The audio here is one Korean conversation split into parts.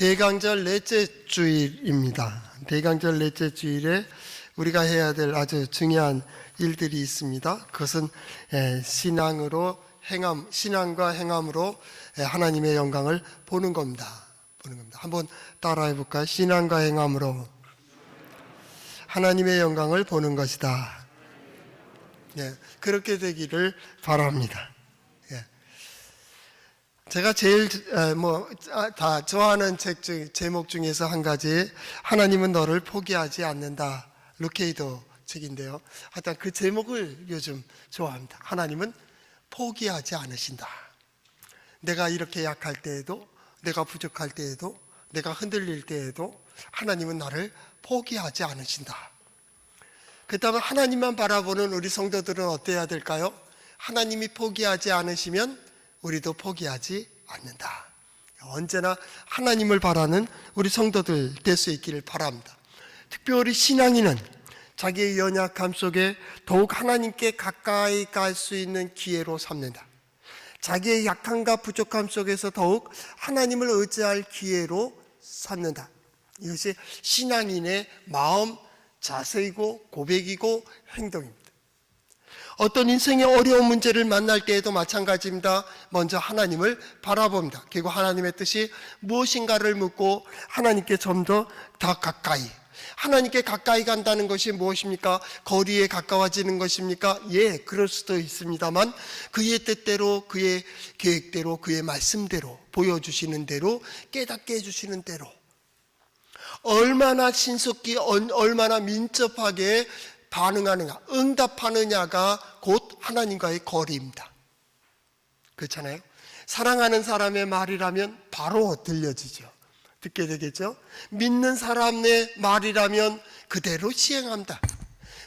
대강절 넷째 주일입니다. 대강절 넷째 주일에 우리가 해야 될 아주 중요한 일들이 있습니다. 그것은 신앙과 행함으로 하나님의 영광을 보는 겁니다. 한번 따라해 볼까요? 신앙과 행함으로 하나님의 영광을 보는 것이다. 그렇게 되기를 바랍니다. 제가 제일 다 좋아하는 책 제목 중에서 한 가지, 하나님은 너를 포기하지 않는다, 루케이도 책인데요. 하여튼 그 제목을 요즘 좋아합니다. 하나님은 포기하지 않으신다. 내가 이렇게 약할 때에도, 내가 부족할 때에도, 내가 흔들릴 때에도 하나님은 나를 포기하지 않으신다. 그 다음에 하나님만 바라보는 우리 성도들은 어때야 될까요? 하나님이 포기하지 않으시면 우리도 포기하지 않는다. 언제나 하나님을 바라는 우리 성도들 될 수 있기를 바랍니다. 특별히 신앙인은 자기의 연약함 속에 더욱 하나님께 가까이 갈 수 있는 기회로 삼는다. 자기의 약함과 부족함 속에서 더욱 하나님을 의지할 기회로 삼는다. 이것이 신앙인의 마음, 자세이고 고백이고 행동입니다. 어떤 인생의 어려운 문제를 만날 때에도 마찬가지입니다. 먼저 하나님을 바라봅니다. 결국 하나님의 뜻이 무엇인가를 묻고 하나님께 좀 더 가까이, 하나님께 가까이 간다는 것이 무엇입니까? 거리에 가까워지는 것입니까? 그럴 수도 있습니다만 그의 뜻대로, 그의 계획대로, 그의 말씀대로, 보여주시는 대로, 깨닫게 해주시는 대로 얼마나 신속히, 얼마나 민첩하게 반응하느냐, 응답하느냐가 곧 하나님과의 거리입니다. 그렇잖아요? 사랑하는 사람의 말이라면 바로 들려지죠. 듣게 되겠죠? 믿는 사람의 말이라면 그대로 시행합니다.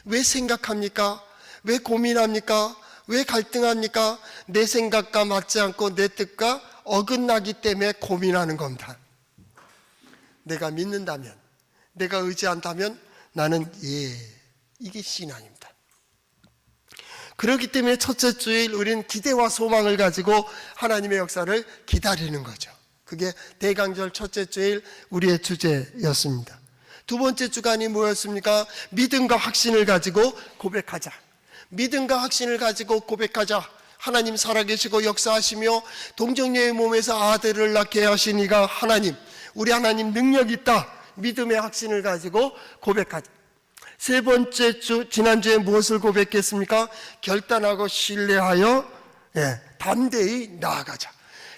왜 생각합니까? 왜 고민합니까? 왜 갈등합니까? 내 생각과 맞지 않고 내 뜻과 어긋나기 때문에 고민하는 겁니다. 내가 믿는다면, 내가 의지한다면 나는 이게 신앙입니다. 그렇기 때문에 첫째 주일 우리는 기대와 소망을 가지고 하나님의 역사를 기다리는 거죠. 그게 대강절 첫째 주일 우리의 주제였습니다. 두 번째 주간이 뭐였습니까? 믿음과 확신을 가지고 고백하자. 믿음과 확신을 가지고 고백하자. 하나님 살아계시고 역사하시며 동정녀의 몸에서 아들을 낳게 하신 이가 하나님, 우리 하나님 능력 있다. 믿음의 확신을 가지고 고백하자. 세 번째 주, 지난주에 무엇을 고백했습니까? 결단하고 신뢰하여 담대히 나아가자.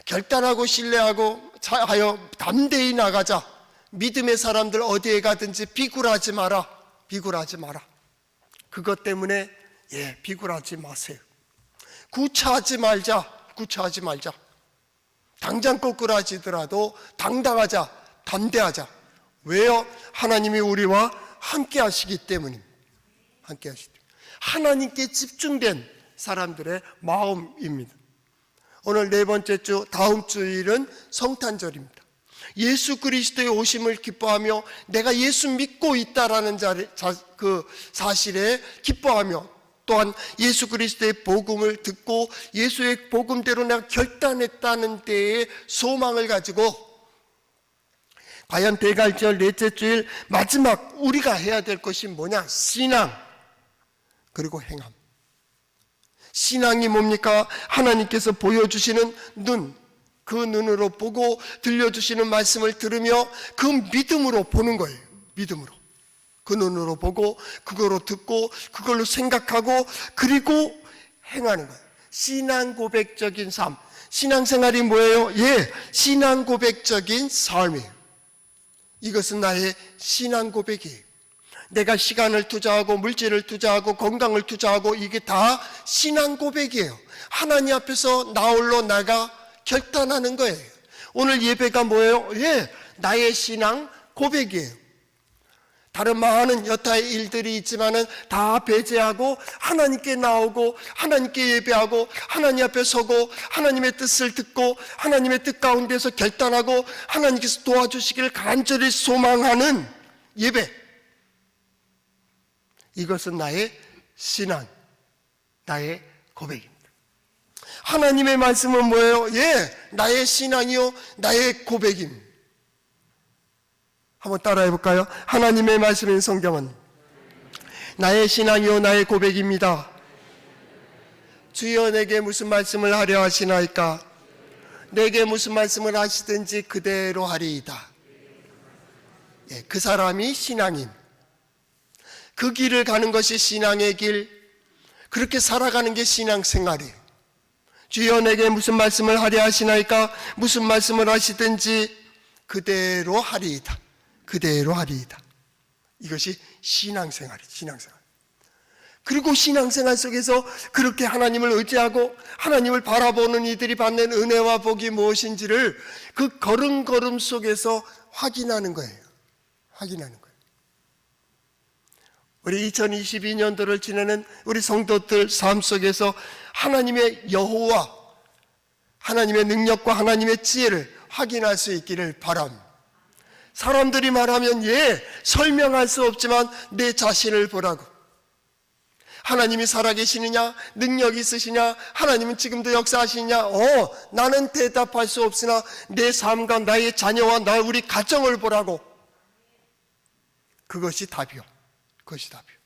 결단하고 신뢰하고 하여 담대히 나가자. 믿음의 사람들 어디에 가든지 비굴하지 마라. 비굴하지 마라. 그것 때문에 비굴하지 마세요. 구차하지 말자. 구차하지 말자. 당장 꼬꾸라지더라도 당당하자. 담대하자. 왜요? 하나님이 우리와 함께 하시기 때문입니다. 함께 하시기 때문에. 하나님께 집중된 사람들의 마음입니다. 오늘 네 번째 주, 다음 주일은 성탄절입니다. 예수 그리스도의 오심을 기뻐하며 내가 예수 믿고 있다라는 그 사실에 기뻐하며, 또한 예수 그리스도의 복음을 듣고 예수의 복음대로 내가 결단했다는 때에 소망을 가지고, 과연 대강절 넷째 주일 마지막 우리가 해야 될 것이 뭐냐? 신앙, 그리고 행함. 신앙이 뭡니까? 하나님께서 보여주시는 눈, 그 눈으로 보고 들려주시는 말씀을 들으며 그 믿음으로 보는 거예요. 믿음으로. 그 눈으로 보고 그걸로 듣고 그걸로 생각하고 그리고 행하는 거예요. 신앙 고백적인 삶. 신앙생활이 뭐예요? 신앙 고백적인 삶이에요. 이것은 나의 신앙 고백이에요. 내가 시간을 투자하고 물질을 투자하고 건강을 투자하고 이게 다 신앙 고백이에요. 하나님 앞에서 나 홀로 나가 결단하는 거예요. 오늘 예배가 뭐예요? 나의 신앙 고백이에요. 다른 많은 여타의 일들이 있지만은 다 배제하고 하나님께 나오고 하나님께 예배하고 하나님 앞에 서고 하나님의 뜻을 듣고 하나님의 뜻 가운데서 결단하고 하나님께서 도와주시기를 간절히 소망하는 예배. 이것은 나의 신앙, 나의 고백입니다. 하나님의 말씀은 뭐예요? 나의 신앙이요, 나의 고백입니다. 한번 따라해 볼까요? 하나님의 말씀인 성경은 나의 신앙이요 나의 고백입니다. 주여 내게 무슨 말씀을 하려 하시나이까? 내게 무슨 말씀을 하시든지 그대로 하리이다. 예, 그 사람이 신앙인, 그 길을 가는 것이 신앙의 길, 그렇게 살아가는 게 신앙생활이에요. 주여 내게 무슨 말씀을 하려 하시나이까? 무슨 말씀을 하시든지 그대로 하리이다. 그대로 하리이다. 이것이 신앙생활이에요. 신앙생활. 그리고 신앙생활 속에서 그렇게 하나님을 의지하고 하나님을 바라보는 이들이 받는 은혜와 복이 무엇인지를 그 걸음걸음 속에서 확인하는 거예요. 확인하는 거예요. 우리 2022년도를 지내는 우리 성도들 삶 속에서 하나님의 여호와, 하나님의 능력과 하나님의 지혜를 확인할 수 있기를 바랍니다. 사람들이 말하면 설명할 수 없지만 내 자신을 보라고. 하나님이 살아계시느냐? 능력이 있으시냐? 하나님은 지금도 역사하시느냐? 나는 대답할 수 없으나 내 삶과 나의 자녀와 우리 가정을 보라고. 그것이 답이요. 그것이 답이요.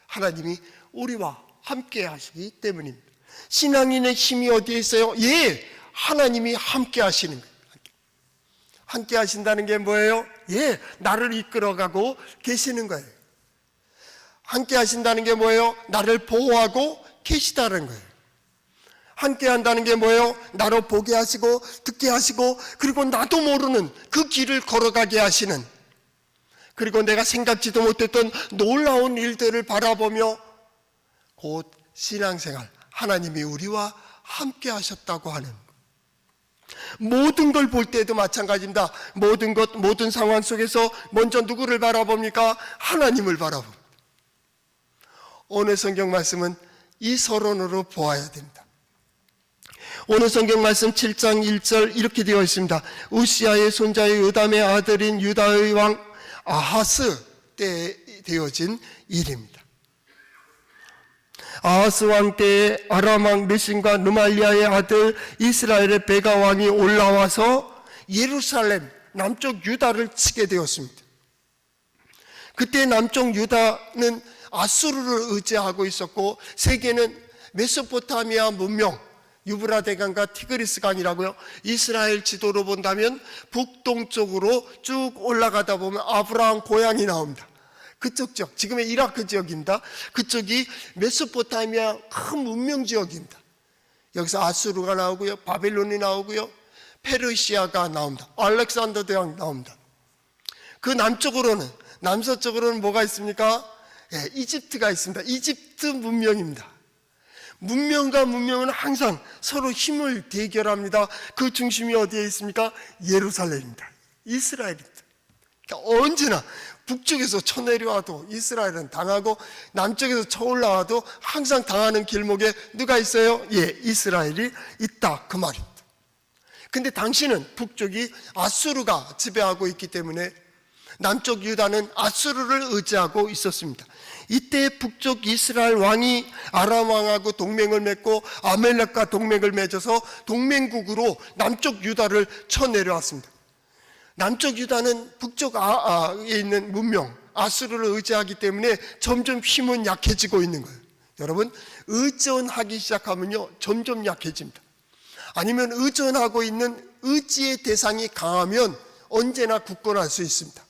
하나님이 우리와 함께 하시기 때문입니다. 신앙인의 힘이 어디에 있어요? 하나님이 함께 하시는 거예요. 함께 하신다는 게 뭐예요? 나를 이끌어가고 계시는 거예요. 함께 하신다는 게 뭐예요? 나를 보호하고 계시다는 거예요. 함께 한다는 게 뭐예요? 나를 보게 하시고 듣게 하시고 그리고 나도 모르는 그 길을 걸어가게 하시는, 그리고 내가 생각지도 못했던 놀라운 일들을 바라보며 곧 신앙생활, 하나님이 우리와 함께 하셨다고 하는, 모든 걸 볼 때도 마찬가지입니다. 모든 것, 모든 상황 속에서 먼저 누구를 바라봅니까? 하나님을 바라봅니다. 오늘 성경 말씀은 이 서론으로 보아야 됩니다. 오늘 성경 말씀 7장 1절 이렇게 되어 있습니다. 우시아의 손자의 요담의 아들인 유다의 왕 아하스 때에 되어진 일입니다. 아하스 왕 때에 아람 왕 레신과 르말리아의 아들 이스라엘의 베가 왕이 올라와서 예루살렘 남쪽 유다를 치게 되었습니다. 그때 남쪽 유다는 아수르를 의지하고 있었고 세계는 메소포타미아 문명, 유브라데강과 티그리스강이라고요. 이스라엘 지도로 본다면 북동쪽으로 쭉 올라가다 보면 아브라함 고향이 나옵니다. 그쪽 지역, 지금의 이라크 지역입니다. 그쪽이 메소포타미아 큰 문명 지역입니다. 여기서 아수르가 나오고요, 바벨론이 나오고요, 페르시아가 나옵니다. 알렉산더 대왕 나옵니다. 그 남서쪽으로는 뭐가 있습니까? 이집트가 있습니다. 이집트 문명입니다. 문명과 문명은 항상 서로 힘을 대결합니다. 그 중심이 어디에 있습니까? 예루살렘입니다. 이스라엘입니다. 그러니까 언제나 북쪽에서 쳐내려와도 이스라엘은 당하고 남쪽에서 쳐올라와도 항상 당하는 길목에 누가 있어요? 이스라엘이 있다, 그 말입니다. 근데 당시는 북쪽이 아수르가 지배하고 있기 때문에 남쪽 유다는 아수르를 의지하고 있었습니다. 이때 북쪽 이스라엘 왕이 아람 왕하고 동맹을 맺고 아멜렉과 동맹을 맺어서 동맹국으로 남쪽 유다를 쳐내려왔습니다. 남쪽 유다는 북쪽에 있는 문명 아수르를 의지하기 때문에 점점 힘은 약해지고 있는 거예요. 여러분, 의존하기 시작하면요 점점 약해집니다. 아니면 의존하고 있는 의지의 대상이 강하면 언제나 굳건할 수 있습니다.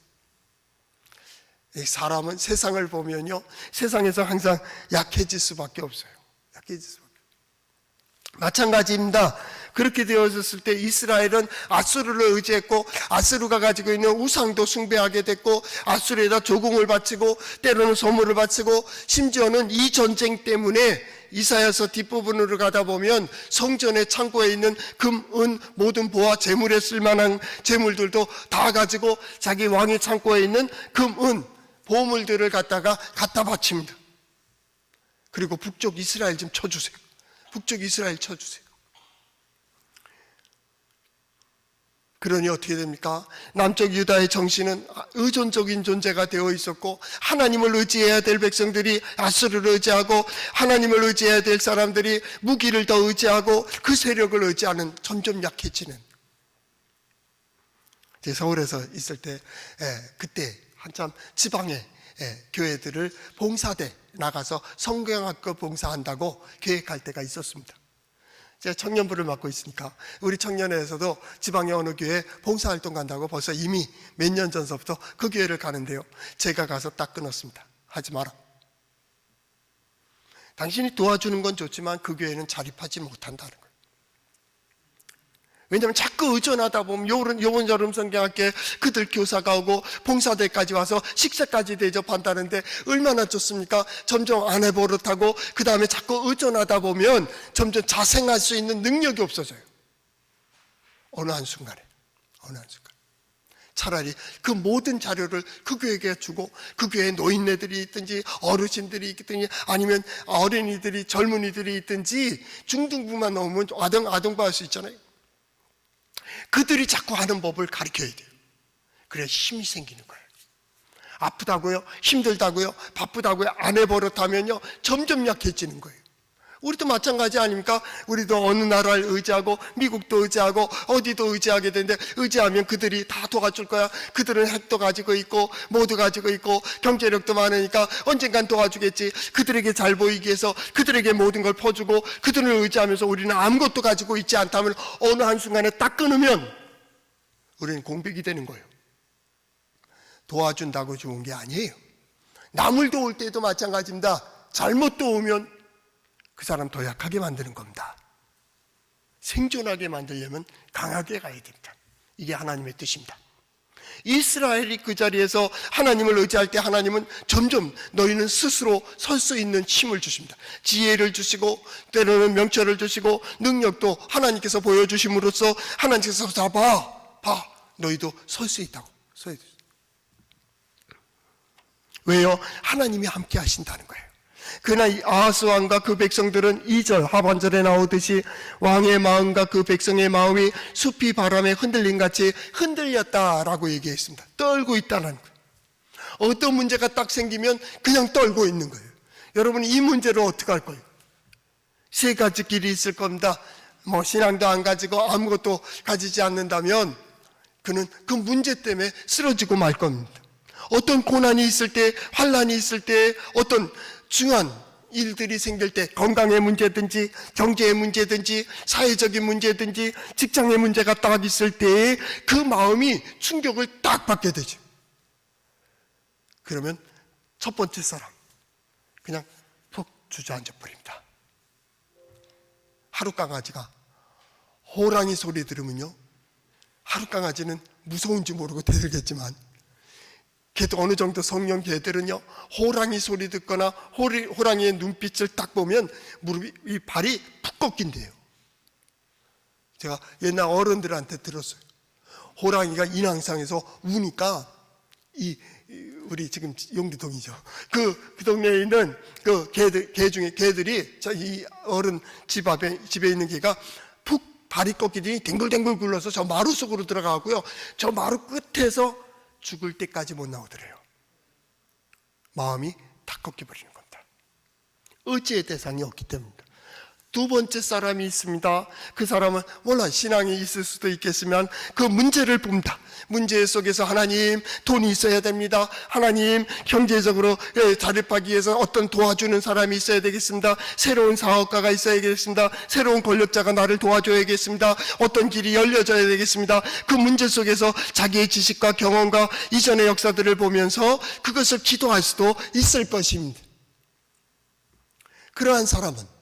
사람은 세상을 보면요 세상에서 항상 약해질 수밖에 없어요. 약해질 수밖에 없어요. 마찬가지입니다. 그렇게 되어졌을 때 이스라엘은 아수르를 의지했고 아수르가 가지고 있는 우상도 숭배하게 됐고 아수르에다 조공을 바치고 때로는 소물을 바치고 심지어는 이 전쟁 때문에 이사야서 뒷부분으로 가다 보면 성전의 창고에 있는 금, 은, 모든 보화, 재물에 쓸만한 재물들도 다 가지고 자기 왕의 창고에 있는 금, 은, 보물들을 갖다 바칩니다. 그리고 북쪽 이스라엘 좀 쳐주세요. 북쪽 이스라엘 쳐주세요. 그러니 어떻게 됩니까? 남쪽 유다의 정신은 의존적인 존재가 되어 있었고 하나님을 의지해야 될 백성들이 아수르를 의지하고 하나님을 의지해야 될 사람들이 무기를 더 의지하고 그 세력을 의지하는 점점 약해지는, 제가 서울에서 있을 때 그때 한참 지방에 교회들을 봉사대 나가서 성경학교 봉사한다고 계획할 때가 있었습니다. 제가 청년부를 맡고 있으니까 우리 청년회에서도 지방의 어느 교회에 봉사활동 간다고 벌써 이미 몇 년 전서부터 그 교회를 가는데요, 제가 가서 딱 끊었습니다. 하지 마라. 당신이 도와주는 건 좋지만 그 교회는 자립하지 못한다는 거예요. 왜냐하면 자꾸 의존하다 보면 요번 여름 성경학교에 그들 교사가 오고 봉사대까지 와서 식사까지 대접한다는데 얼마나 좋습니까? 점점 아내 버릇하고 그 다음에 자꾸 의존하다 보면 점점 자생할 수 있는 능력이 없어져요. 어느 한순간에 차라리 그 모든 자료를 그 교회에 주고 그 교회에 노인네들이 있든지 어르신들이 있든지 아니면 어린이들이 젊은이들이 있든지 중등부만 넣으면 아동부할 수 있잖아요. 그들이 자꾸 하는 법을 가르쳐야 돼요. 그래야 힘이 생기는 거예요. 아프다고요? 힘들다고요? 바쁘다고요? 아내 버릇하면요 점점 약해지는 거예요. 우리도 마찬가지 아닙니까? 우리도 어느 나라를 의지하고 미국도 의지하고 어디도 의지하게 되는데 의지하면 그들이 다 도와줄 거야. 그들은 핵도 가지고 있고 모두 가지고 있고 경제력도 많으니까 언젠간 도와주겠지. 그들에게 잘 보이기 위해서 그들에게 모든 걸 퍼주고 그들을 의지하면서 우리는 아무것도 가지고 있지 않다면 어느 한순간에 딱 끊으면 우리는 공백이 되는 거예요. 도와준다고 좋은 게 아니에요. 남을 도울 때도 마찬가지입니다. 잘못 도우면 그 사람 더 약하게 만드는 겁니다. 생존하게 만들려면 강하게 가야 됩니다. 이게 하나님의 뜻입니다. 이스라엘이 그 자리에서 하나님을 의지할 때 하나님은 점점 너희는 스스로 설 수 있는 힘을 주십니다. 지혜를 주시고 때로는 명철을 주시고 능력도 하나님께서 보여주심으로써 하나님께서 자 봐 너희도 설 수 있다고. 왜요? 하나님이 함께 하신다는 거예요. 그러나 이 아하스 왕과 그 백성들은 2절 하반절에 나오듯이 왕의 마음과 그 백성의 마음이 숲이 바람에 흔들림같이 흔들렸다라고 얘기했습니다. 떨고 있다는 거예요. 어떤 문제가 딱 생기면 그냥 떨고 있는 거예요. 여러분 이 문제를 어떻게 할 거예요? 세 가지 길이 있을 겁니다. 신앙도 안 가지고 아무것도 가지지 않는다면 그는 그 문제 때문에 쓰러지고 말 겁니다. 어떤 고난이 있을 때, 환난이 있을 때, 어떤 중요한 일들이 생길 때, 건강의 문제든지 경제의 문제든지 사회적인 문제든지 직장의 문제가 딱 있을 때 그 마음이 충격을 딱 받게 되죠. 그러면 첫 번째 사람 그냥 푹 주저앉아 버립니다. 하루 강아지가 호랑이 소리 들으면요, 하루 강아지는 무서운지 모르고 대들겠지만 걔도 어느 정도 성령 개들은요, 호랑이 소리 듣거나 호랑이의 눈빛을 딱 보면 이 발이 푹 꺾인대요. 제가 옛날 어른들한테 들었어요. 호랑이가 인왕산에서 우니까 우리 지금 용두동이죠. 그 동네에 있는 그 개 중에 개들이 이 어른 집에 있는 개가 푹 발이 꺾이더니 댕글댕글 굴러서 저 마루 속으로 들어가고요. 저 마루 끝에서 죽을 때까지 못 나오더래요. 마음이 다 꺾여버리는 겁니다. 의지의 대상이 없기 때문입니다. 두 번째 사람이 있습니다. 그 사람은 물론 신앙이 있을 수도 있겠지만 그 문제를 봅니다. 문제 속에서 하나님 돈이 있어야 됩니다. 하나님 경제적으로 자립하기 위해서 어떤 도와주는 사람이 있어야 되겠습니다. 새로운 사업가가 있어야겠습니다. 새로운 권력자가 나를 도와줘야겠습니다. 어떤 길이 열려져야 되겠습니다. 그 문제 속에서 자기의 지식과 경험과 이전의 역사들을 보면서 그것을 기도할 수도 있을 것입니다. 그러한 사람은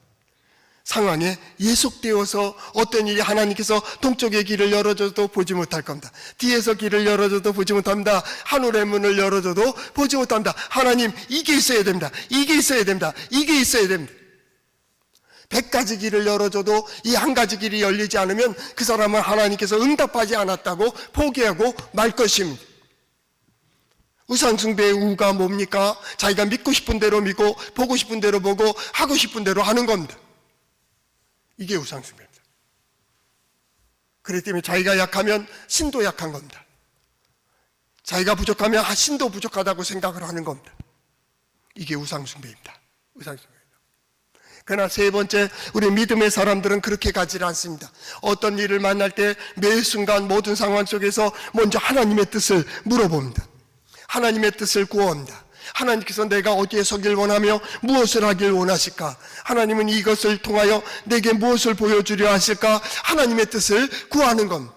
상황에 예속되어서 어떤 일이 하나님께서 동쪽의 길을 열어줘도 보지 못할 겁니다. 뒤에서 길을 열어줘도 보지 못합니다. 하늘의 문을 열어줘도 보지 못합니다. 하나님 이게 있어야 됩니다. 이게 있어야 됩니다. 이게 있어야 됩니다. 100가지 길을 열어줘도 이 한 가지 길이 열리지 않으면 그 사람은 하나님께서 응답하지 않았다고 포기하고 말 것입니다. 우상숭배의 우가 뭡니까? 자기가 믿고 싶은 대로 믿고 보고 싶은 대로 보고 하고 싶은 대로 하는 겁니다. 이게 우상숭배입니다. 그렇기 때문에 자기가 약하면 신도 약한 겁니다. 자기가 부족하면 신도 부족하다고 생각을 하는 겁니다. 이게 우상숭배입니다. 그러나 세 번째, 우리 믿음의 사람들은 그렇게 가지 않습니다. 어떤 일을 만날 때 매 순간 모든 상황 속에서 먼저 하나님의 뜻을 물어봅니다. 하나님의 뜻을 구합니다. 하나님께서 내가 어디에 서길 원하며 무엇을 하길 원하실까? 하나님은 이것을 통하여 내게 무엇을 보여주려 하실까? 하나님의 뜻을 구하는 겁니다.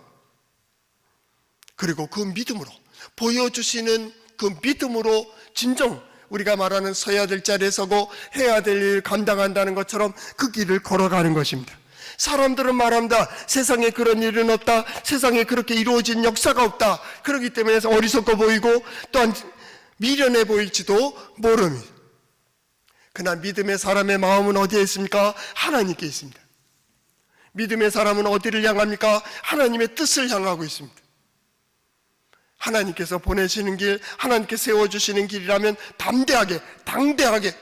그리고 그 믿음으로, 보여주시는 그 믿음으로 진정 우리가 말하는 서야 될 자리에 서고 해야 될 일을 감당한다는 것처럼 그 길을 걸어가는 것입니다. 사람들은 말합니다. 세상에 그런 일은 없다. 세상에 그렇게 이루어진 역사가 없다. 그렇기 때문에 어리석어 보이고 또한 미련해 보일지도 모릅니다. 그러나 믿음의 사람의 마음은 어디에 있습니까? 하나님께 있습니다. 믿음의 사람은 어디를 향합니까? 하나님의 뜻을 향하고 있습니다. 하나님께서 보내시는 길, 하나님께 세워주시는 길이라면 담대하게,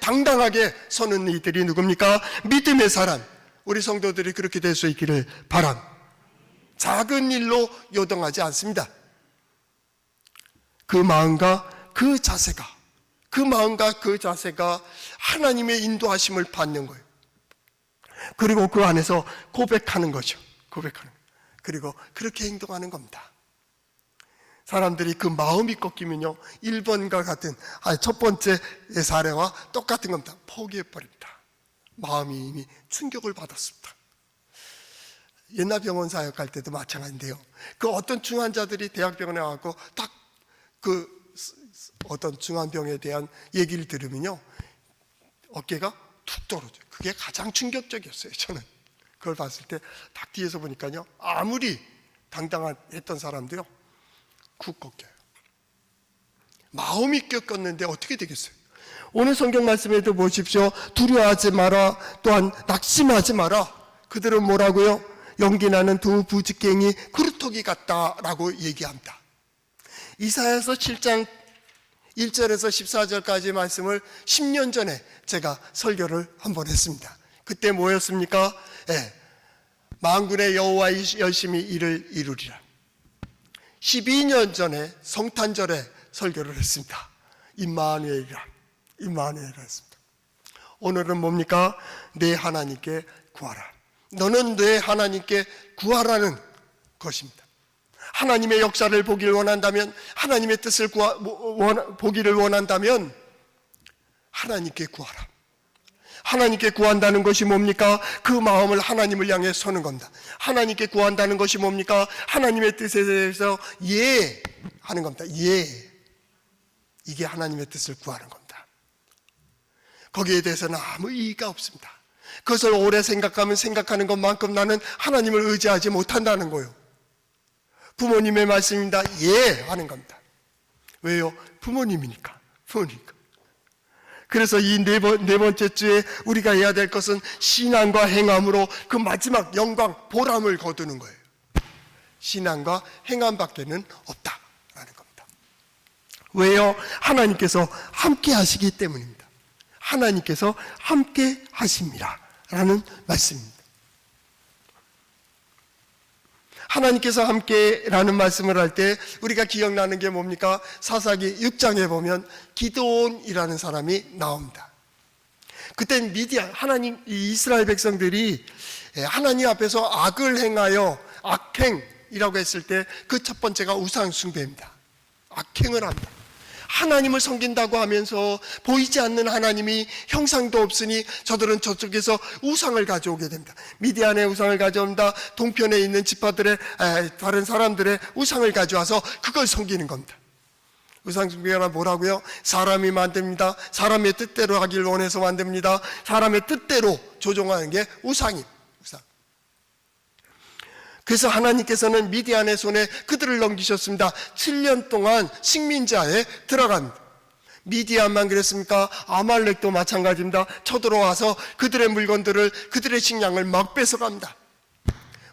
당당하게 서는 이들이 누굽니까? 믿음의 사람. 우리 성도들이 그렇게 될 수 있기를 바랍니다. 작은 일로 요동하지 않습니다. 그 마음과 그 자세가 하나님의 인도하심을 받는 거예요. 그리고 그 안에서 고백하는 거죠. 그리고 그렇게 행동하는 겁니다. 사람들이 그 마음이 꺾이면요, 1번과 같은 첫 번째 사례와 똑같은 겁니다. 포기해버립니다. 마음이 이미 충격을 받았습니다. 옛날 병원 사역할 때도 마찬가지인데요, 그 어떤 중환자들이 대학병원에 와서 딱 그 어떤 중환병에 대한 얘기를 들으면요, 어깨가 툭 떨어져요. 그게 가장 충격적이었어요. 저는 그걸 봤을 때 딱 뒤에서 보니까요, 아무리 당당했던 사람도요 쿡 꺾여요. 마음이 꺾였는데 어떻게 되겠어요? 오늘 성경 말씀에도 보십시오. 두려워하지 마라, 또한 낙심하지 마라. 그들은 뭐라고요? 연기나는 두 부직갱이 그루터기 같다라고 얘기합니다. 이사야서 7장 1절에서 14절까지 말씀을 10년 전에 제가 설교를 한번 했습니다. 그때 뭐였습니까? 만군의 여호와 열심히 일을 이루리라. 12년 전에 성탄절에 설교를 했습니다. 임마누엘이라 했습니다. 오늘은 뭡니까? 내 하나님께 구하라. 너는 내 하나님께 구하라는 것입니다. 하나님의 역사를 보기를 원한다면, 하나님의 뜻을 보기를 원한다면 하나님께 구하라. 하나님께 구한다는 것이 뭡니까? 그 마음을 하나님을 향해 서는 겁니다. 하나님께 구한다는 것이 뭡니까? 하나님의 뜻에 대해서 예 하는 겁니다. 예. 이게 하나님의 뜻을 구하는 겁니다. 거기에 대해서는 아무 이의가 없습니다. 그것을 오래 생각하면 생각하는 것만큼 나는 하나님을 의지하지 못한다는 거예요. 부모님의 말씀입니다. 예 하는 겁니다. 왜요? 부모님이니까. 그래서 이 네 번째 주에 우리가 해야 될 것은 신앙과 행함으로 그 마지막 영광, 보람을 거두는 거예요. 신앙과 행함밖에는 없다라는 겁니다. 왜요? 하나님께서 함께 하시기 때문입니다. 하나님께서 함께 하십니다 라는 말씀입니다. 하나님께서 함께라는 말씀을 할 때 우리가 기억나는 게 뭡니까? 사사기 6장에 보면 기드온이라는 사람이 나옵니다. 그땐 미디안, 하나님, 이스라엘 백성들이 하나님 앞에서 악을 행하여 악행이라고 했을 때 그 첫 번째가 우상 숭배입니다. 악행을 합니다. 하나님을 섬긴다고 하면서 보이지 않는 하나님이 형상도 없으니 저들은 저쪽에서 우상을 가져오게 됩니다. 미디안의 우상을 가져옵니다. 동편에 있는 지파들의 다른 사람들의 우상을 가져와서 그걸 섬기는 겁니다. 우상 숭배가 뭐라고요? 사람이 만듭니다. 사람의 뜻대로 하길 원해서 만듭니다. 사람의 뜻대로 조종하는 게 우상입니다. 그래서 하나님께서는 미디안의 손에 그들을 넘기셨습니다. 7년 동안 식민지하에 들어갑니다. 미디안만 그랬습니까? 아말렉도 마찬가지입니다. 쳐들어와서 그들의 물건들을, 그들의 식량을 막 뺏어갑니다.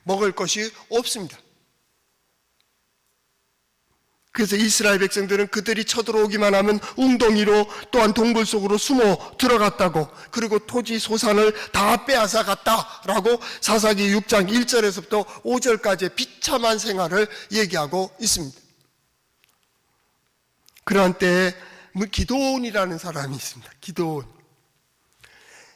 먹을 것이 없습니다. 그래서 이스라엘 백성들은 그들이 쳐들어오기만 하면 웅덩이로 또한 동굴 속으로 숨어 들어갔다고, 그리고 토지 소산을 다 빼앗아 갔다라고 사사기 6장 1절에서부터 5절까지의 비참한 생활을 얘기하고 있습니다. 그러한 때에 기드온이라는 사람이 있습니다. 기드온.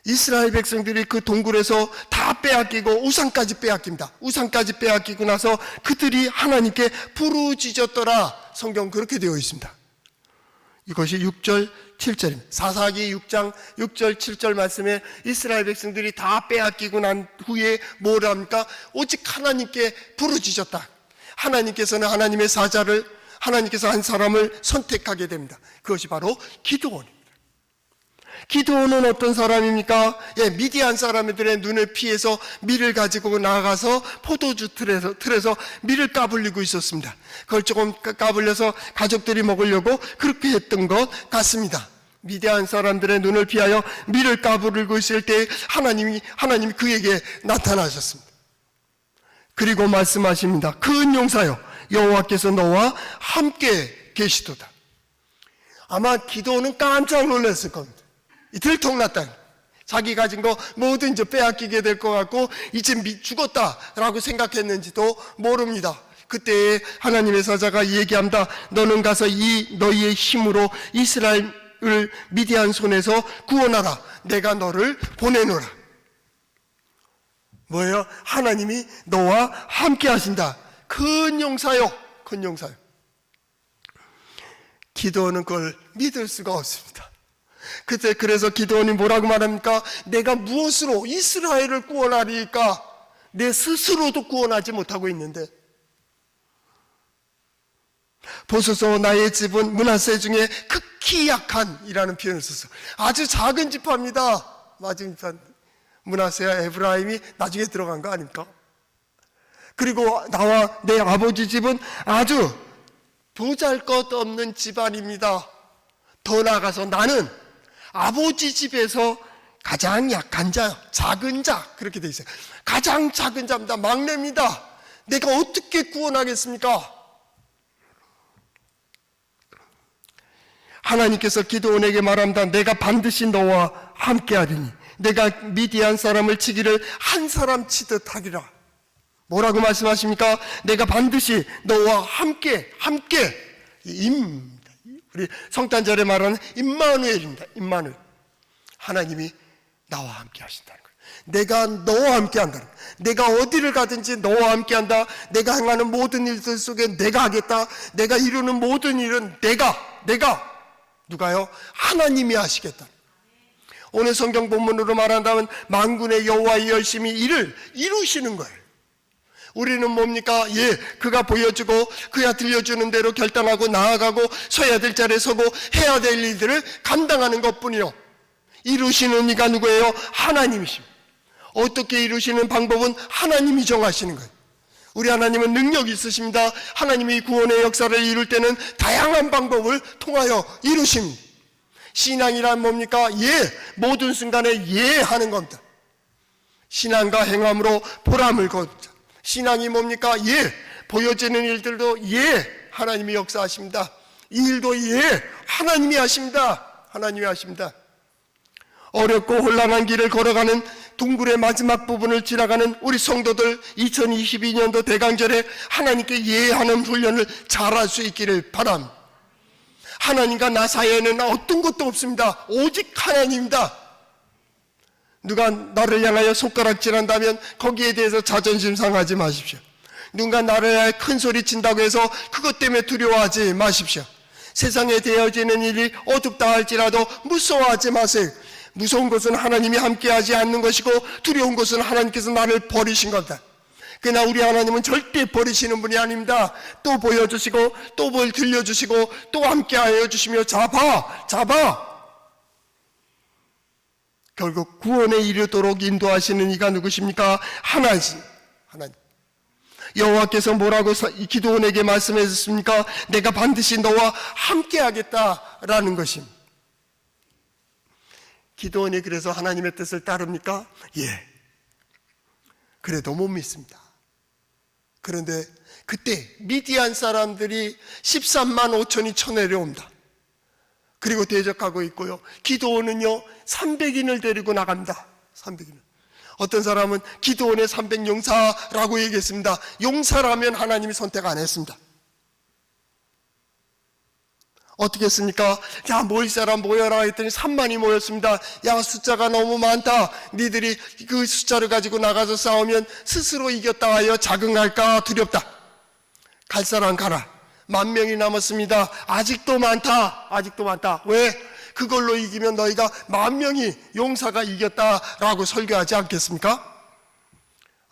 이스라엘 백성들이 그 동굴에서 다 빼앗기고 우상까지 빼앗깁니다. 우상까지 빼앗기고 나서 그들이 하나님께 부르짖었더라. 성경 그렇게 되어 있습니다. 이것이 6절 7절입니다. 사사기 6장 6절 7절 말씀에 이스라엘 백성들이 다 빼앗기고 난 후에 뭘 합니까? 오직 하나님께 부르짖었다. 하나님께서는 하나님의 사자를, 하나님께서 한 사람을 선택하게 됩니다. 그것이 바로 기드온입니다. 기드온은 어떤 사람입니까? 미디안 사람들의 눈을 피해서 밀을 가지고 나가서 포도주 틀에서 밀을 까불리고 있었습니다. 그걸 조금 까불려서 가족들이 먹으려고 그렇게 했던 것 같습니다. 미디안 사람들의 눈을 피하여 밀을 까불고 있을 때 하나님이 그에게 나타나셨습니다. 그리고 말씀하십니다. 큰 용사여, 여호와께서 너와 함께 계시도다. 아마 기드온은 깜짝 놀랐을 겁니다. 들통났다. 자기 가진 거 모든 이제 빼앗기게 될 것 같고 이제 죽었다라고 생각했는지도 모릅니다. 그때 하나님의 사자가 얘기합니다. 너는 가서 너희의 힘으로 이스라엘을 미디안 손에서 구원하라. 내가 너를 보내노라. 뭐예요? 하나님이 너와 함께 하신다. 큰 용사요. 큰 용사요. 기도는 그걸 믿을 수가 없습니다. 그래서 기드온이 뭐라고 말합니까? 내가 무엇으로 이스라엘을 구원하리까? 내 스스로도 구원하지 못하고 있는데. 보소서 나의 집은 므낫세 중에 극히 약한이라는 표현을 썼어요. 아주 작은 지파입니다. 맞은 지파. 므낫세와 에브라임이 나중에 들어간 거 아닙니까? 그리고 나와 내 아버지 집은 아주 보잘것없는 집안입니다. 더 나아가서 나는 아버지 집에서 가장 약한 자, 작은 자, 그렇게 돼 있어요. 가장 작은 자입니다. 막내입니다. 내가 어떻게 구원하겠습니까? 하나님께서 기드온에게 말합니다. 내가 반드시 너와 함께 하리니 내가 미디안 사람을 치기를 한 사람 치듯 하리라. 뭐라고 말씀하십니까? 내가 반드시 너와 함께 우리 성탄절에 말하는 임마누엘입니다. 임마누엘. 하나님이 나와 함께 하신다는 거예요. 내가 너와 함께 한다는 거예요. 내가 어디를 가든지 너와 함께 한다. 내가 행하는 모든 일들 속에 내가 하겠다. 내가 이루는 모든 일은 누가요? 하나님이 하시겠다. 오늘 성경 본문으로 말한다면 만군의 여호와의 열심히 일을 이루시는 거예요. 우리는 뭡니까? 그가 보여주고 그가 들려주는 대로 결단하고 나아가고 서야 될 자리에 서고 해야 될 일들을 감당하는 것뿐이요. 이루시는 이가 누구예요? 하나님이십니다. 어떻게 이루시는 방법은 하나님이 정하시는 거예요. 우리 하나님은 능력이 있으십니다. 하나님이 구원의 역사를 이룰 때는 다양한 방법을 통하여 이루십니다. 신앙이란 뭡니까? 모든 순간에 하는 겁니다. 신앙과 행함으로 보람을 거두자. 신앙이 뭡니까? 보여지는 일들도 하나님이 역사하십니다. 이 일도 하나님이 하십니다. 하나님이 하십니다. 어렵고 혼란한 길을 걸어가는 동굴의 마지막 부분을 지나가는 우리 성도들 2022년도 대강절에 하나님께 하는 훈련을 잘할 수 있기를 바랍니다. 하나님과 나 사이에는 어떤 것도 없습니다. 오직 하나님입니다. 누가 나를 향하여 손가락질한다면 거기에 대해서 자존심 상하지 마십시오. 누가 나를 향해 큰 소리 친다고 해서 그것 때문에 두려워하지 마십시오. 세상에 되어지는 일이 어둡다 할지라도 무서워하지 마세요. 무서운 것은 하나님이 함께하지 않는 것이고 두려운 것은 하나님께서 나를 버리신 겁니다. 그러나 우리 하나님은 절대 버리시는 분이 아닙니다. 또 보여주시고 또 뭘 들려주시고 또 함께하여 주시며 잡아 결국 구원에 이르도록 인도하시는 이가 누구십니까? 하나님. 여호와께서 뭐라고 기드온에게 말씀하셨습니까? 내가 반드시 너와 함께하겠다라는 것입니다. 기드온이 그래서 하나님의 뜻을 따릅니까? 그래도 못 믿습니다. 그런데 그때 미디안 사람들이 13만 5천이 쳐내려옵니다. 그리고 대적하고 있고요. 기드온은요 300인을 데리고 나갑니다. 300인을. 어떤 사람은 기드온의 300용사라고 얘기했습니다. 용사라면 하나님이 선택 안 했습니다. 어떻게 했습니까? 야, 모일 사람 모여라 했더니 3만이 모였습니다. 야, 숫자가 너무 많다. 니들이 그 숫자를 가지고 나가서 싸우면 스스로 이겼다 하여 자긍할까 두렵다. 갈 사람 가라. 10,000명이 남았습니다. 아직도 많다. 아직도 많다. 왜? 그걸로 이기면 너희가 10,000명이 용사가 이겼다라고 설교하지 않겠습니까?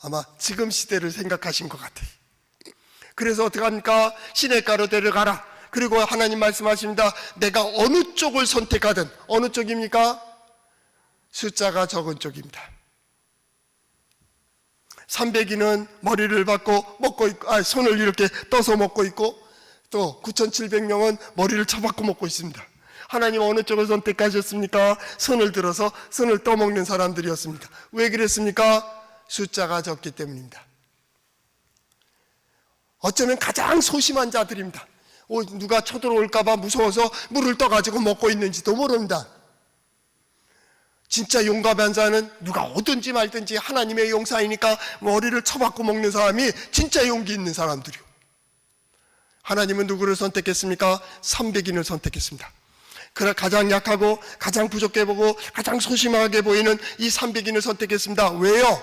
아마 지금 시대를 생각하신 것 같아요. 그래서 어떻게 합니까? 시냇가로 데려가라. 그리고 하나님 말씀하십니다. 내가 어느 쪽을 선택하든, 어느 쪽입니까? 숫자가 적은 쪽입니다. 300인은 머리를 받고 먹고 있고, 손을 이렇게 떠서 먹고 있고, 또 9,700명은 머리를 쳐박고 먹고 있습니다. 하나님 어느 쪽을 선택하셨습니까? 손을 들어서 손을 떠먹는 사람들이었습니다. 왜 그랬습니까? 숫자가 적기 때문입니다. 어쩌면 가장 소심한 자들입니다. 누가 쳐들어올까봐 무서워서 물을 떠가지고 먹고 있는지도 모릅니다. 진짜 용감한 자는 누가 오든지 말든지 하나님의 용사이니까 머리를 쳐박고 먹는 사람이 진짜 용기 있는 사람들이요. 하나님은 누구를 선택했습니까? 300인을 선택했습니다. 그러나 가장 약하고 가장 부족해 보고 가장 소심하게 보이는 이 300인을 선택했습니다. 왜요?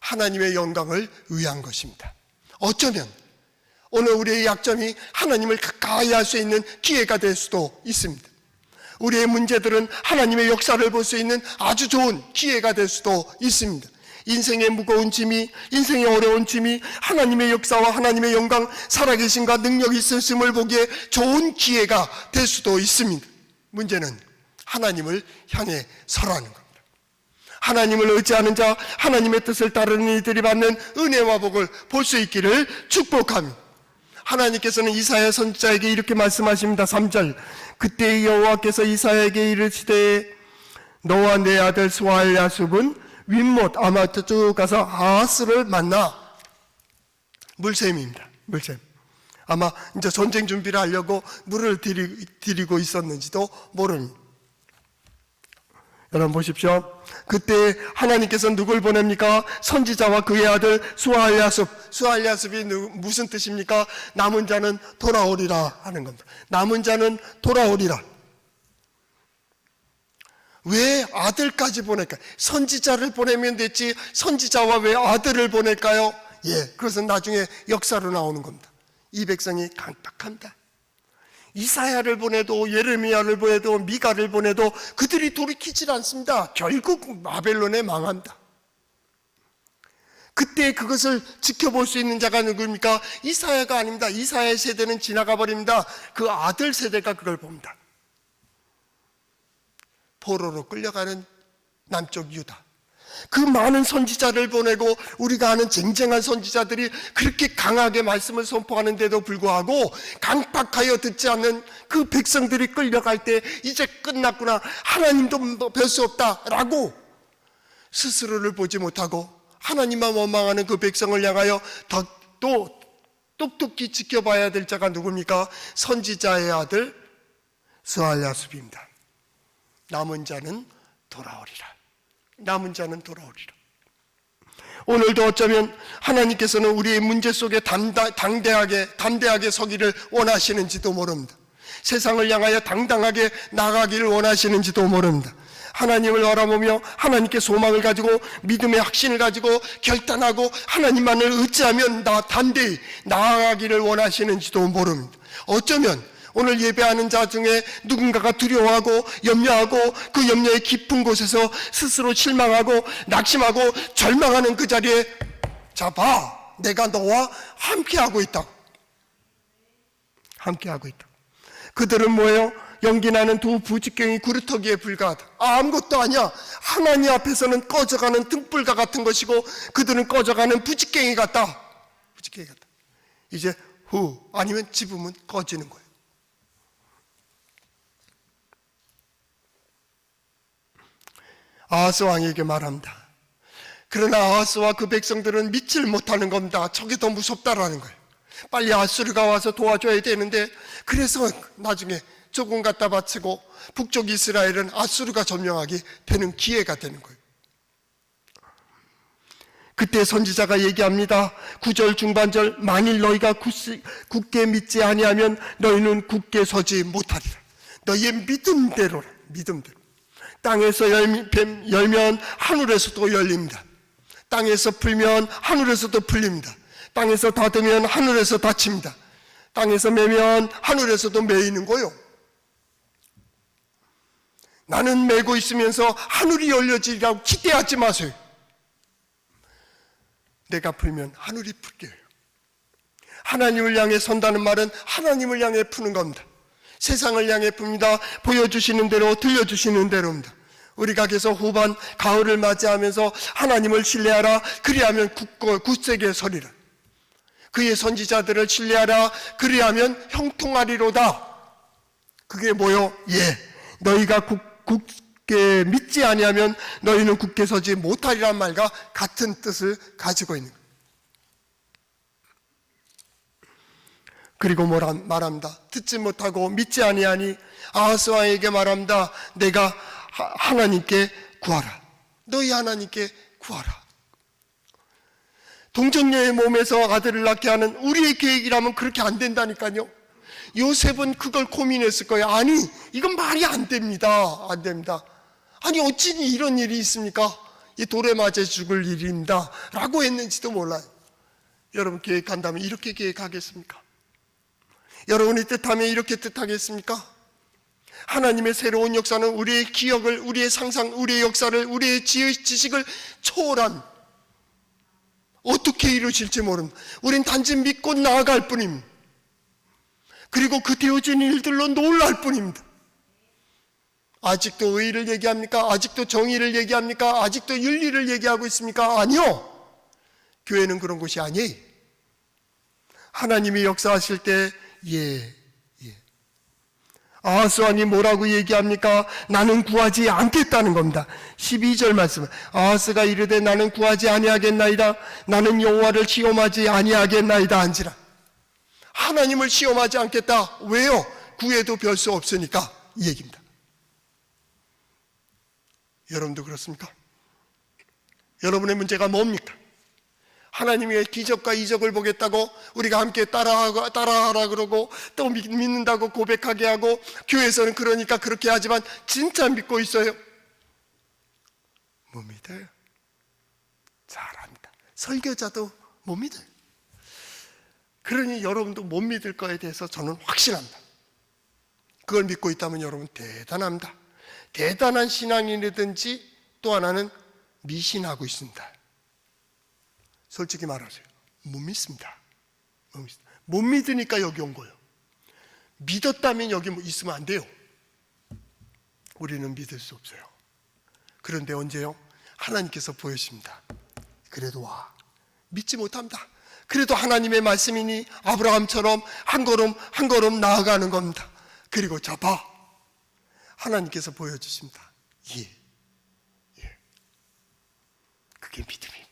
하나님의 영광을 위한 것입니다. 어쩌면 오늘 우리의 약점이 하나님을 가까이 할 수 있는 기회가 될 수도 있습니다. 우리의 문제들은 하나님의 역사를 볼 수 있는 아주 좋은 기회가 될 수도 있습니다. 인생의 무거운 짐이, 인생의 어려운 짐이 하나님의 역사와 하나님의 영광, 살아계심과 능력이 있으심을 보기에 좋은 기회가 될 수도 있습니다. 문제는 하나님을 향해 서라는 겁니다. 하나님을 의지하는 자, 하나님의 뜻을 따르는 이들이 받는 은혜와 복을 볼 수 있기를 축복합니다. 하나님께서는 이사야 선지자에게 이렇게 말씀하십니다. 3절, 그때 여호와께서 이사야에게 이르시되 너와 내 아들 스왈야숲은 윗못 아마트 쭉 가서 아하스를 만나. 물샘입니다. 물샘. 아마 이제 전쟁 준비를 하려고 물을 들이고 있었는지도 모릅니다. 여러분 보십시오. 그때 하나님께서 누굴 보냅니까? 선지자와 그의 아들 스왈야숲. 스왈야숲이 무슨 뜻입니까? 남은 자는 돌아오리라 하는 겁니다. 남은 자는 돌아오리라. 왜 아들까지 보낼까요? 선지자를 보내면 됐지 선지자와 왜 아들을 보낼까요? 그것은 나중에 역사로 나오는 겁니다. 이 백성이 강팍합니다. 이사야를 보내도 예레미야를 보내도 미가를 보내도 그들이 돌이키질 않습니다. 결국 바벨론에 망합니다. 그때 그것을 지켜볼 수 있는 자가 누구입니까? 이사야가 아닙니다. 이사야의 세대는 지나가 버립니다. 그 아들 세대가 그걸 봅니다. 포로로 끌려가는 남쪽 유다, 그 많은 선지자를 보내고 우리가 아는 쟁쟁한 선지자들이 그렇게 강하게 말씀을 선포하는데도 불구하고 강박하여 듣지 않는 그 백성들이 끌려갈 때 이제 끝났구나, 하나님도 별 수 없다라고 스스로를 보지 못하고 하나님만 원망하는 그 백성을 향하여 또 똑똑히 지켜봐야 될 자가 누굽니까? 선지자의 아들 스왈야숲입니다. 남은 자는 돌아오리라. 남은 자는 돌아오리라. 오늘도 어쩌면 하나님께서는 우리의 문제 속에 담대하게 서기를 원하시는지도 모릅니다. 세상을 향하여 당당하게 나가기를 원하시는지도 모릅니다. 하나님을 바라보며 하나님께 소망을 가지고 믿음의 확신을 가지고 결단하고 하나님만을 의지하면 담대히 나아가기를 원하시는지도 모릅니다. 어쩌면 오늘 예배하는 자 중에 누군가가 두려워하고 염려하고 그 염려의 깊은 곳에서 스스로 실망하고 낙심하고 절망하는 그 자리에 자 봐, 내가 너와 함께하고 있다. 함께하고 있다. 그들은 뭐예요? 연기나는 두 부직경이 구루터기에 불과하다. 아무것도 아니야. 하나님 앞에서는 꺼져가는 등불과 같은 것이고 그들은 꺼져가는 부직경이 같다. 부직경이 같다. 이제 아니면 집으면 꺼지는 거예요. 아하스 왕에게 말합니다. 그러나 아하스와 그 백성들은 믿질 못하는 겁니다. 저게 더 무섭다라는 거예요. 빨리 아수르가 와서 도와줘야 되는데, 그래서 나중에 조금 갖다 바치고 북쪽 이스라엘은 아수르가 점령하게 되는 기회가 되는 거예요. 그때 선지자가 얘기합니다. 9절 중반절, 만일 너희가 굳게 믿지 아니하면 너희는 굳게 서지 못하리라. 너희의 믿음대로라. 믿음대로. 땅에서 열면 하늘에서도 열립니다. 땅에서 풀면 하늘에서도 풀립니다. 땅에서 닫으면 하늘에서 닫힙니다. 땅에서 매면 하늘에서도 매이는 거요. 나는 매고 있으면서 하늘이 열려지리라고 기대하지 마세요. 내가 풀면 하늘이 풀게요. 하나님을 향해 선다는 말은 하나님을 향해 푸는 겁니다. 세상을 향해 풉니다. 보여주시는 대로, 들려주시는 대로입니다. 우리가 계속 후반 가을을 맞이하면서 하나님을 신뢰하라. 그리하면 굳세게 서리라. 그의 선지자들을 신뢰하라. 그리하면 형통하리로다. 그게 뭐요? 너희가 굳게 믿지 아니하면 너희는 굳게 서지 못하리란 말과 같은 뜻을 가지고 있는 거예요. 그리고 말합니다. 듣지 못하고 믿지 아니하니 아하스 왕에게 말합니다. 내가 하나님께 구하라. 너희 하나님께 구하라. 동정녀의 몸에서 아들을 낳게 하는 우리의 계획이라면 그렇게 안 된다니까요. 요셉은 그걸 고민했을 거예요. 아니, 이건 말이 안 됩니다. 안 됩니다. 아니, 어찌 이런 일이 있습니까? 이 돌에 맞아 죽을 일입니다. 라고 했는지도 몰라요. 여러분 계획한다면 이렇게 계획하겠습니까? 여러분이 뜻하면 이렇게 뜻하겠습니까? 하나님의 새로운 역사는 우리의 기억을, 우리의 상상, 우리의 역사를, 우리의 지식을 초월한, 어떻게 이루실지 모릅니다. 우린 단지 믿고 나아갈 뿐입니다. 그리고 그 되어진 일들로 놀랄 뿐입니다. 아직도 의의를 얘기합니까? 아직도 정의를 얘기합니까? 아직도 윤리를 얘기하고 있습니까? 아니요. 교회는 그런 곳이 아니에요. 하나님이 역사하실 때 아하스 왕이 뭐라고 얘기합니까? 나는 구하지 않겠다는 겁니다. 12절 말씀. 아하스가 이르되 나는 구하지 아니하겠나이다. 나는 여호와를 시험하지 아니하겠나이다 한지라. 하나님을 시험하지 않겠다. 왜요? 구해도 별 수 없으니까. 이 얘기입니다. 여러분도 그렇습니까? 여러분의 문제가 뭡니까? 하나님의 기적과 이적을 보겠다고 우리가 함께 따라하라 그러고 또 믿는다고 고백하게 하고 교회에서는 그러니까 그렇게 하지만 진짜 믿고 있어요? 못 믿어요. 잘합니다. 설교자도 못 믿어요. 그러니 여러분도 못 믿을 거에 대해서 저는 확신합니다. 그걸 믿고 있다면 여러분 대단합니다. 대단한 신앙인이든지 또 하나는 미신하고 있습니다. 솔직히 말하세요. 못 믿습니다. 못 믿으니까 여기 온 거예요. 믿었다면 여기 있으면 안 돼요. 우리는 믿을 수 없어요. 그런데 언제요? 하나님께서 보여주십니다. 그래도 와. 믿지 못합니다. 그래도 하나님의 말씀이니 아브라함처럼 한 걸음 한 걸음 나아가는 겁니다. 그리고 봐. 하나님께서 보여주십니다. 그게 믿음입니다.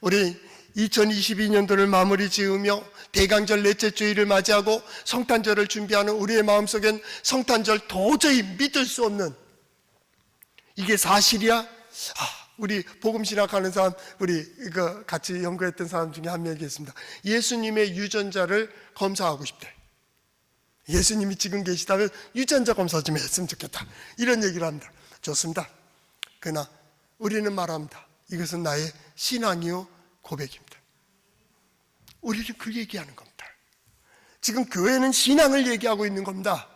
우리 2022년도를 마무리 지으며 대강절 넷째 주일을 맞이하고 성탄절을 준비하는 우리의 마음속엔 성탄절 도저히 믿을 수 없는, 이게 사실이야? 우리 복음신학 하는 사람, 우리 이거 같이 연구했던 사람 중에 한 명이 있습니다. 예수님의 유전자를 검사하고 싶대. 예수님이 지금 계시다면 유전자 검사 좀 했으면 좋겠다. 이런 얘기를 합니다. 좋습니다. 그러나 우리는 말합니다. 이것은 나의 신앙이요 고백입니다. 우리는 그 얘기하는 겁니다. 지금 교회는 신앙을 얘기하고 있는 겁니다.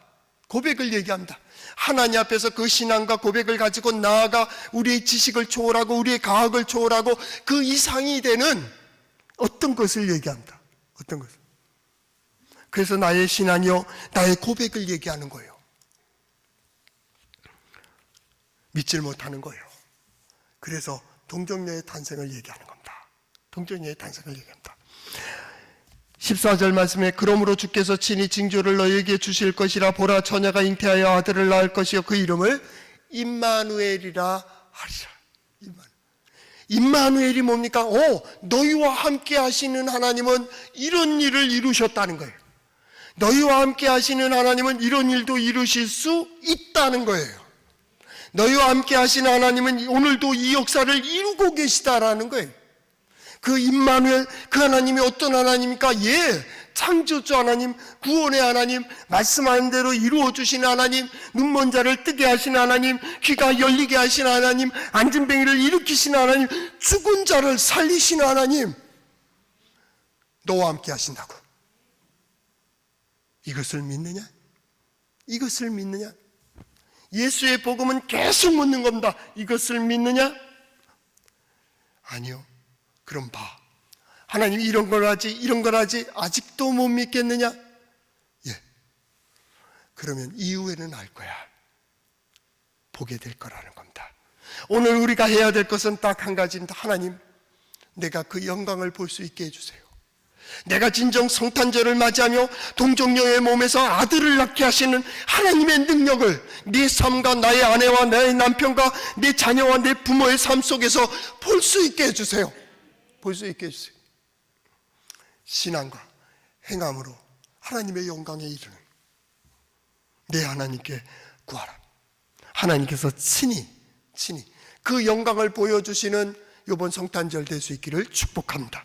고백을 얘기합니다. 하나님 앞에서 그 신앙과 고백을 가지고 나아가 우리의 지식을 초월하고 우리의 가학을 초월하고 그 이상이 되는 어떤 것을 얘기합니다. 어떤 것을. 그래서 나의 신앙이요 나의 고백을 얘기하는 거예요. 믿질 못하는 거예요. 그래서 동정녀의 탄생을 얘기하는 겁니다. 동정녀의 탄생을 얘기합니다. 14절 말씀에 그러므로 주께서 친히 징조를 너희에게 주실 것이라. 보라, 처녀가 잉태하여 아들을 낳을 것이요 그 이름을 임마누엘이라 하리라. 임마누엘이 뭡니까? 너희와 함께 하시는 하나님은 이런 일을 이루셨다는 거예요. 너희와 함께 하시는 하나님은 이런 일도 이루실 수 있다는 거예요. 너희와 함께 하신 하나님은 오늘도 이 역사를 이루고 계시다라는 거예요. 그 임마누엘, 그 하나님이 어떤 하나님입니까? 창조주 하나님, 구원의 하나님, 말씀하는 대로 이루어주신 하나님, 눈먼 자를 뜨게 하신 하나님, 귀가 열리게 하신 하나님, 앉은 뱅이를 일으키신 하나님, 죽은 자를 살리신 하나님, 너와 함께 하신다고. 이것을 믿느냐? 이것을 믿느냐? 예수의 복음은 계속 묻는 겁니다. 이것을 믿느냐? 아니요. 그럼 봐. 하나님이 이런 걸 하지, 이런 걸 하지, 아직도 못 믿겠느냐? 그러면 이후에는 알 거야. 보게 될 거라는 겁니다. 오늘 우리가 해야 될 것은 딱 한 가지입니다. 하나님, 내가 그 영광을 볼 수 있게 해주세요. 내가 진정 성탄절을 맞이하며 동정녀의 몸에서 아들을 낳게 하시는 하나님의 능력을 네 삶과 나의 아내와 나의 남편과 내 자녀와 내 부모의 삶 속에서 볼 수 있게 해주세요. 볼 수 있게 해주세요. 신앙과 행함으로 하나님의 영광에 이르는 내 하나님께 구하라. 하나님께서 친히 그 영광을 보여주시는 이번 성탄절 될 수 있기를 축복합니다.